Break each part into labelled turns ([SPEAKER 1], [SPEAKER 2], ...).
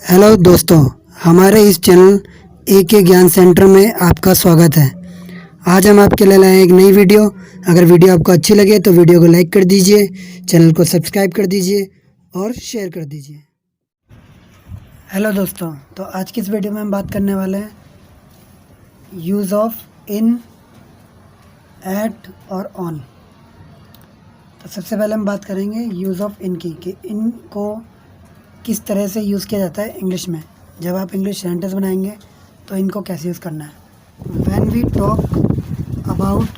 [SPEAKER 1] Hello दोस्तों, हमारे इस चैनल के ज्ञान सेंटर में आपका स्वागत है। आज हम आपके लिए लाए हैं एक नई वीडियो। अगर वीडियो आपको अच्छी लगे तो वीडियो को लाइक कर दीजिए, चैनल को सब्सक्राइब कर दीजिए और शेयर कर दीजिए। हेलो दोस्तों, तो आज की इस वीडियो में हम बात करने वाले हैं यूज़ ऑफ इन, एट और ऑन। तो सबसे पहले हम बात करेंगे यूज़ ऑफ इन की, कि इन को किस तरह से यूज़ किया जाता है इंग्लिश में। जब आप इंग्लिश सेंटेंस बनाएंगे तो इनको कैसे यूज़ करना है। When we talk about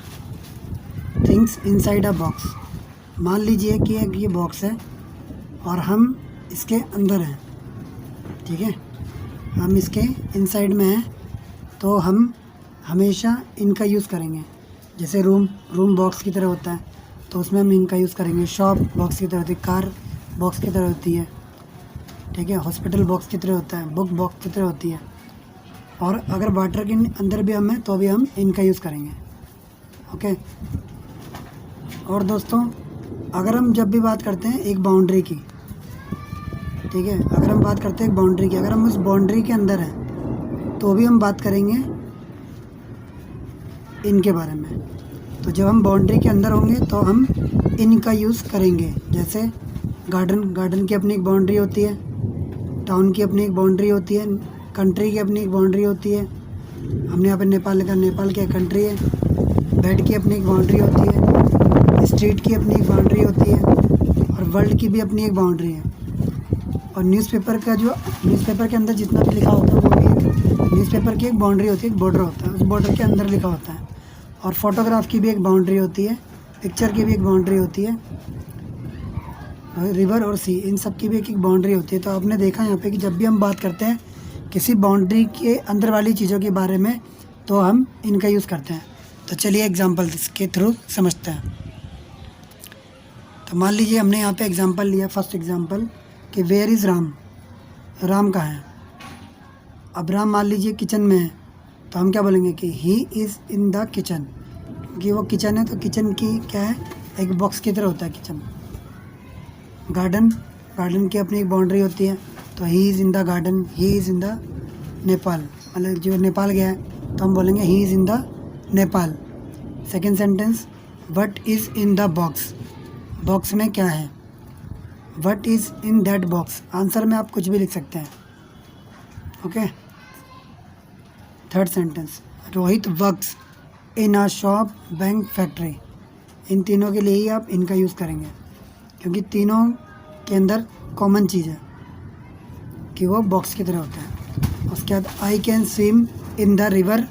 [SPEAKER 1] things inside a box, मान लीजिए कि एक ये बॉक्स है और हम इसके अंदर हैं, ठीक है, हम इसके इनसाइड में हैं, तो हम हमेशा इनका यूज़ करेंगे। जैसे रूम बॉक्स की तरह होता है तो उसमें हम इनका यूज़ करेंगे। शॉप बॉक्स की तरह होती है, कार बॉक्स की तरह होती है, ठीक है, हॉस्पिटल बॉक्स की तरह होता है, बुक बॉक्स की तरह होती है। और अगर वाटर के अंदर भी हम हैं तो भी हम इनका यूज़ करेंगे, ओके। और दोस्तों, अगर हम जब भी बात करते हैं एक बाउंड्री की, ठीक है, अगर हम बात करते हैं एक बाउंड्री की, अगर हम उस बाउंड्री के अंदर हैं तो भी हम बात करेंगे इनके बारे में। तो जब हम बाउंड्री के अंदर होंगे तो हम इनका यूज़ करेंगे। जैसे गार्डन की अपनी एक बाउंड्री होती है, टाउन की अपनी एक बाउंड्री होती है, कंट्री की अपनी एक बाउंड्री होती है। हमने यहाँ पे नेपाल लिखा, नेपाल की एक कंट्री है। बेड की अपनी एक बाउंड्री होती है, स्ट्रीट की अपनी एक बाउंड्री होती है, और वर्ल्ड की भी अपनी एक बाउंड्री है। और न्यूज़पेपर के अंदर जितना भी लिखा होता है वो भी न्यूज़पेपर की एक बाउंड्री होती है, एक बॉर्डर होता है, उस बॉर्डर के अंदर लिखा होता है। और फोटोग्राफ की भी एक बाउंड्री होती है, पिक्चर की भी एक बाउंड्री होती है, रिवर और सी, इन सब की भी एक बाउंड्री होती है। तो आपने देखा यहाँ पे कि जब भी हम बात करते हैं किसी बाउंड्री के अंदर वाली चीज़ों के बारे में तो हम इनका यूज़ करते हैं। तो चलिए एग्जांपल के थ्रू समझते हैं। तो मान लीजिए हमने यहाँ पे एग्जांपल लिया, फर्स्ट एग्जांपल, कि वेयर इज़ राम, राम कहाँ है। अब राम मान लीजिए किचन में है, तो हम क्या बोलेंगे कि ही इज़ इन द किचन, क्योंकि वो किचन है तो किचन की क्या है, एक बॉक्स की तरह होता है किचन। गार्डन की अपनी एक बाउंड्री होती है, तो he is in the garden, he is in the Nepal, मतलब जो नेपाल गया है तो हम बोलेंगे he is in the Nepal. Second sentence, what is in the box, box में क्या है, what is in that box. Answer में आप कुछ भी लिख सकते हैं, okay. Third sentence, Rohit works in a shop, bank, factory. इन तीनों के लिए ही आप इनका यूज़ करेंगे, क्योंकि तीनों के अंदर कॉमन चीज़ है कि वो बॉक्स की तरह होता है। उसके बाद I can swim in the river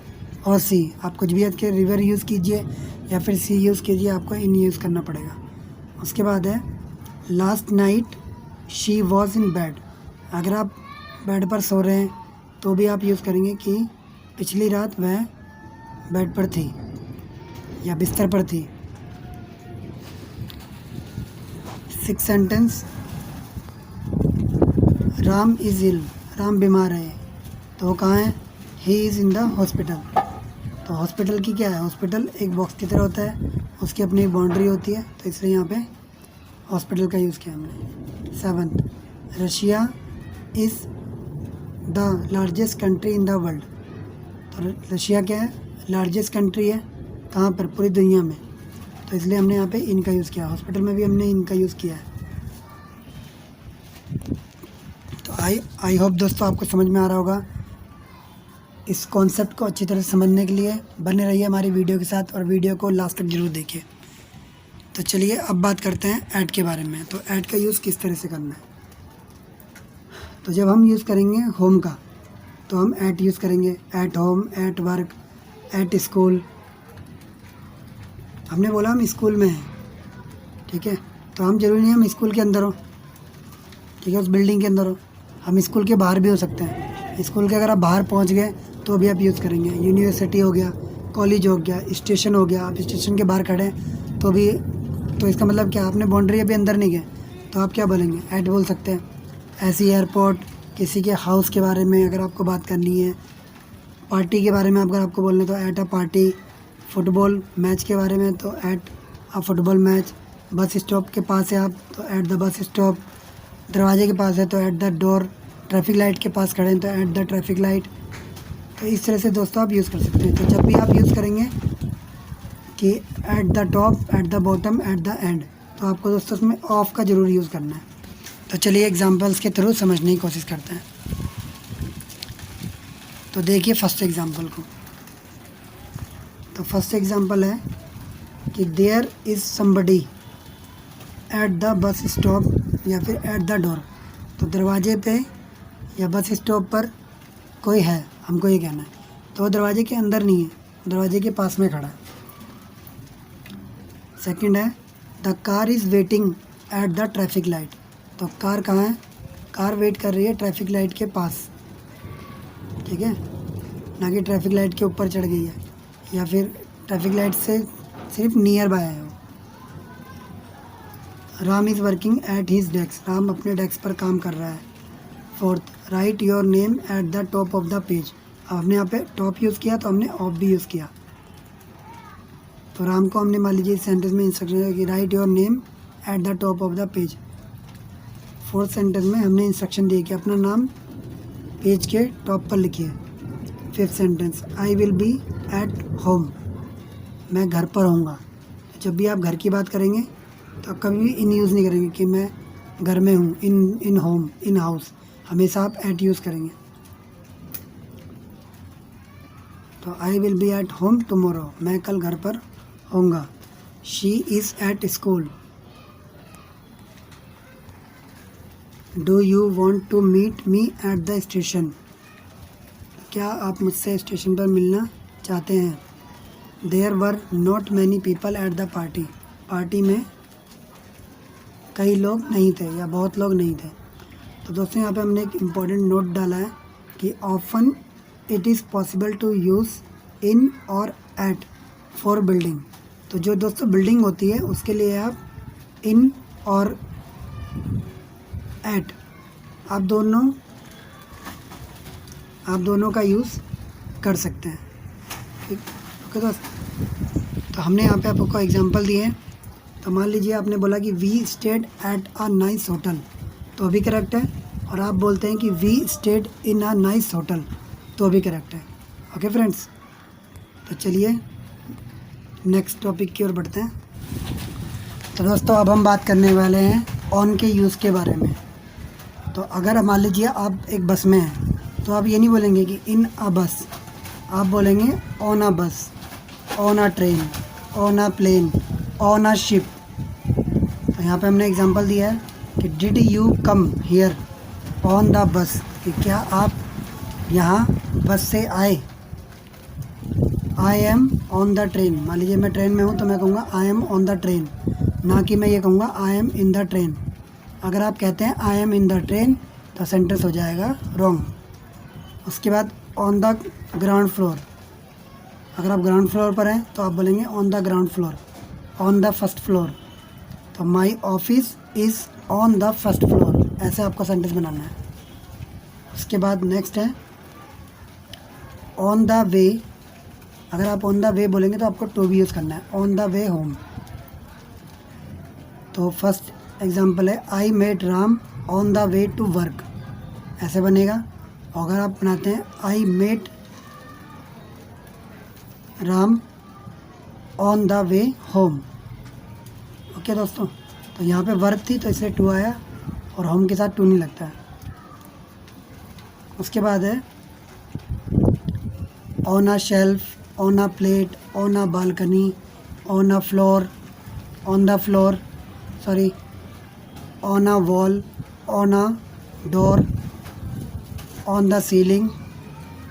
[SPEAKER 1] और सी, आप कुछ भी के रिवर यूज़ कीजिए या फिर सी यूज़ कीजिए, आपको इन यूज़ करना पड़ेगा। उसके बाद है last night she was in bed, अगर आप बेड पर सो रहे हैं तो भी आप यूज़ करेंगे कि पिछली रात वह बेड पर थी या बिस्तर पर थी। सिक्स सेंटेंस, राम इज़ इल, राम बीमार है, तो वो कहाँ है, ही इज़ इन द हॉस्पिटल। तो हॉस्पिटल की क्या है, हॉस्पिटल एक बॉक्स की तरह होता है, उसकी अपनी एक बाउंड्री होती है, तो इसलिए यहाँ पे हॉस्पिटल का यूज़ किया हमने। Seventh, Russia is the largest country in the world, तो रशिया क्या है, लार्जेस्ट कंट्री है, कहाँ पर, पूरी दुनिया में, तो इसलिए हमने यहाँ पे इनका यूज़ किया। हॉस्पिटल में भी हमने इनका यूज़ किया है। तो आई होप दोस्तों आपको समझ में आ रहा होगा। इस कॉन्सेप्ट को अच्छी तरह से समझने के लिए बने रहिए हमारी वीडियो के साथ और वीडियो को लास्ट तक जरूर देखिए। तो चलिए अब बात करते हैं ऐड के बारे में। तो ऐड का यूज़ किस तरह से करना है। तो जब हम यूज़ करेंगे होम का तो हम ऐट यूज़ करेंगे, at home, at work, at school. हमने बोला हम स्कूल में हैं, ठीक है, तो हम जरूरी नहीं हम स्कूल के अंदर हो, ठीक है, उस बिल्डिंग के अंदर हो, हम स्कूल के बाहर भी हो सकते हैं। स्कूल के अगर आप बाहर पहुंच गए तो भी आप यूज़ करेंगे। यूनिवर्सिटी हो गया, कॉलेज हो गया, स्टेशन हो गया, आप स्टेशन के बाहर खड़े हैं तो भी, तो इसका मतलब क्या, आपने बाउंड्री अभी अंदर नहीं गए तो आप क्या बोलेंगे, ऐट बोल सकते हैं। ऐसे ही एयरपोर्ट, किसी के हाउस के बारे में अगर आपको बात करनी है, पार्टी के बारे में अगर आपको बोलना है तो at a party, football match के बारे में तो at a football match, bus stop के पास है आप तो ऐट द बस स्टॉप, दरवाजे के पास है तो at the door, traffic light के पास खड़े हैं तो एट द ट्रैफिक लाइट। तो इस तरह से दोस्तों आप यूज़ कर सकते हैं। तो जब भी आप यूज़ करेंगे कि at the top, at the bottom, at the end, तो आपको दोस्तों उसमें ऑफ का ज़रूर यूज़ करना है। तो चलिए एग्जांपल्स के थ्रू समझने की कोशिश करते हैं। तो देखिए फर्स्ट एग्जांपल को। तो फर्स्ट एग्जांपल है कि there is somebody at the bus stop या फिर एट द डोर। तो दरवाजे पे या बस स्टॉप पर कोई है, हमको ये कहना है। तो वो दरवाजे के अंदर नहीं है, दरवाजे के पास में खड़ा है। सेकंड है the car is waiting at the traffic light. तो कार कहाँ है? कार वेट कर रही है ट्रैफिक लाइट के पास, ठीक है, ना कि ट्रैफिक लाइट के ऊपर चढ़ गई है या फिर ट्रैफिक लाइट से सिर्फ नियर बाय है वो। Ram is working at his desk. Ram अपने डेस्क पर काम कर रहा है। Fourth, right your name at the top of the page. अब हमने यहाँ पे टॉप यूज़ किया तो हमने ऑफ भी यूज़ किया। तो राम को हमने मान लीजिए इस सेंटेंस में इंस्ट्रक्शन है कि right your name at the top of the page. Fourth sentence में हमने इंस्ट्रक्शन दी कि अपना नाम पेज के टॉप पर लिखिए। Fifth sentence, I will be at home. मैं घर पर होऊंगा। जब भी आप घर की बात करेंगे तो आप कभी भी इन यूज़ नहीं करेंगे कि मैं घर में हूँ, इन होम, इन हाउस। हमेशा आप एट यूज़ करेंगे। तो I will be at home tomorrow. मैं कल घर पर होऊंगा। She is at school. Do you want to meet me at the station. क्या आप मुझसे स्टेशन पर मिलना चाहते हैं। There were not many people at the party. Party में कई लोग नहीं थे या बहुत लोग नहीं थे। तो दोस्तों यहाँ पे हमने एक इम्पॉर्टेंट नोट डाला है कि often it is possible to use in और एट फॉर बिल्डिंग। तो जो दोस्तों बिल्डिंग होती है उसके लिए आप इन और एट आप दोनों का यूज़ कर सकते हैं, ठीक। ओके दोस्त, तो हमने यहाँ पे आपको एग्जांपल दिए हैं। तो मान लीजिए आपने बोला कि we stayed at a nice hotel, तो अभी करेक्ट है। और आप बोलते हैं कि we stayed in a nice hotel, तो अभी करेक्ट है। ओके फ्रेंड्स, तो चलिए नेक्स्ट टॉपिक की ओर बढ़ते हैं। तो दोस्तों अब हम बात करने वाले हैं ऑन के यूज़ के बारे में। तो अगर मान लीजिए आप एक बस में हैं तो आप ये नहीं बोलेंगे कि इन अ बस, आप बोलेंगे on a bus, on a train, on a plane, on a ship. तो यहाँ पे हमने एग्जांपल दिया है कि did you come here on the bus, कि क्या आप यहाँ बस से आए। I am on the train, मान लीजिए मैं ट्रेन में हूँ तो मैं कहूँगा I am on the train, ना कि मैं ये कहूँगा I am in the train. अगर आप कहते हैं I am in the train तो सेंटेंस हो जाएगा रॉन्ग। उसके बाद ऑन द ग्राउंड फ्लोर, अगर आप ग्राउंड फ्लोर पर हैं तो आप बोलेंगे on the ground floor, on the first floor. तो my office is on the first floor, ऐसे आपको सेंटेंस बनाना है। उसके बाद नेक्स्ट है ऑन द वे। अगर आप ऑन द वे बोलेंगे तो आपको टू भी यूज़ करना है, ऑन द वे होम। तो फर्स्ट एग्जांपल है I met Ram on the way to work, ऐसे बनेगा। और अगर आप बनाते हैं I met Ram on the way home. Okay दोस्तों, तो यहाँ पे वर्क थी तो इसलिए टू आया और होम के साथ टू नहीं लगता है। उसके बाद है on a shelf, on a plate, on a balcony, on a floor, on the floor, sorry, on a wall, on a door, on the ceiling,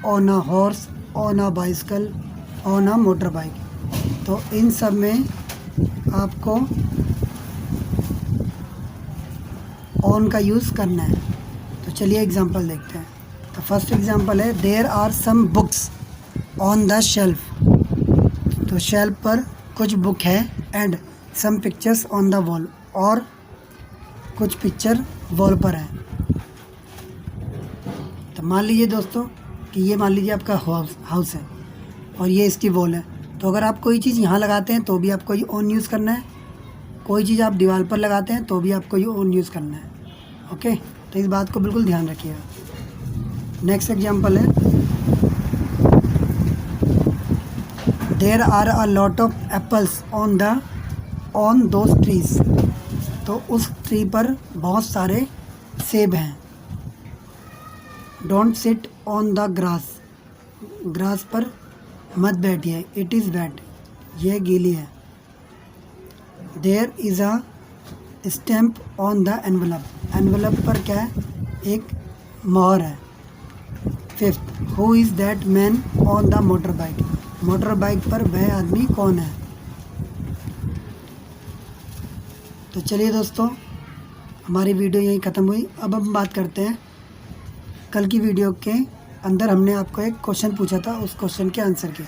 [SPEAKER 1] on a horse, on a bicycle, on a motor bike. तो इन सब में आपको on का use करना है। तो चलिए example देखते हैं। तो फर्स्ट एग्जांपल है there are some books on the shelf. तो शेल्फ पर कुछ बुक है and some pictures on the wall, और कुछ पिक्चर वॉल पर है। तो मान लीजिए दोस्तों कि ये मान लीजिए आपका हाउस है और ये इसकी वॉल है। तो अगर आप कोई चीज़ यहाँ लगाते हैं तो भी आपको ये ऑन यूज़ करना है, कोई चीज़ आप दीवार पर लगाते हैं तो भी आपको ये ऑन यूज़ करना है। ओके, तो इस बात को बिल्कुल ध्यान रखिएगा। नेक्स्ट एग्जांपल है, there are a lot of apples on those trees. तो उस ट्री पर बहुत सारे सेब हैं। Don't sit on the grass, grass पर मत बैठिए, इट इज़ वेट, यह गीली है। There is a stamp on the envelope, envelope पर क्या है, एक मोहर है। Fifth, who is that man on the motorbike, motorbike पर वह आदमी कौन है। तो चलिए दोस्तों, हमारी वीडियो यहीं ख़त्म हुई। अब हम बात करते हैं कल की वीडियो के अंदर हमने आपको एक क्वेश्चन पूछा था, उस क्वेश्चन के आंसर के।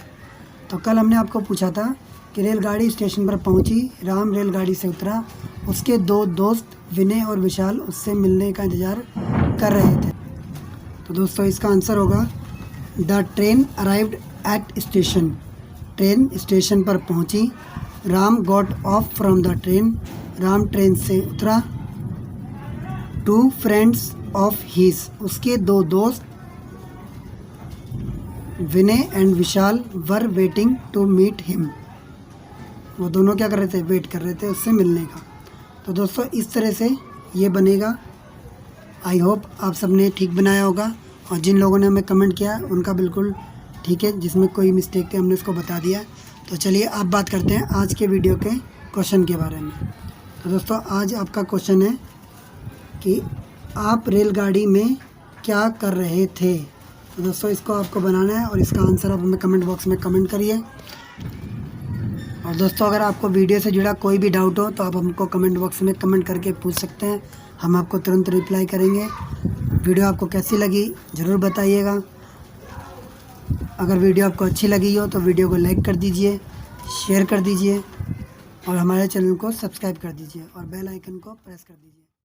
[SPEAKER 1] तो कल हमने आपको पूछा था कि रेलगाड़ी स्टेशन पर पहुंची, राम रेलगाड़ी से उतरा, उसके दो दोस्त विनय और विशाल उससे मिलने का इंतज़ार कर रहे थे। तो दोस्तों इसका आंसर होगा the train arrived at station, train station पर पहुंची। Ram got off from the train, Ram train से उतरा। टू फ्रेंड्स ऑफ हिज, उसके दो दोस्त Vinay and Vishal were waiting to meet him, वो दोनों क्या कर रहे थे, वेट कर रहे थे उससे मिलने का। तो दोस्तों इस तरह से ये बनेगा। आई होप आप सबने ठीक बनाया होगा, और जिन लोगों ने हमें कमेंट किया उनका बिल्कुल ठीक है, जिसमें कोई मिस्टेक थी हमने उसको बता दिया। तो चलिए अब बात करते हैं आज के वीडियो के क्वेश्चन के बारे में। तो दोस्तों आज आपका क्वेश्चन है कि आप रेलगाड़ी में क्या कर रहे थे। तो दोस्तों इसको आपको बनाना है और इसका आंसर आप हमें कमेंट बॉक्स में कमेंट करिए। और दोस्तों अगर आपको वीडियो से जुड़ा कोई भी डाउट हो तो आप हमको कमेंट बॉक्स में कमेंट करके पूछ सकते हैं, हम आपको तुरंत रिप्लाई करेंगे। वीडियो आपको कैसी लगी ज़रूर बताइएगा। अगर वीडियो आपको अच्छी लगी हो तो वीडियो को लाइक कर दीजिए, शेयर कर दीजिए और हमारे चैनल को सब्सक्राइब कर दीजिए और बेल आइकन को प्रेस कर दीजिए।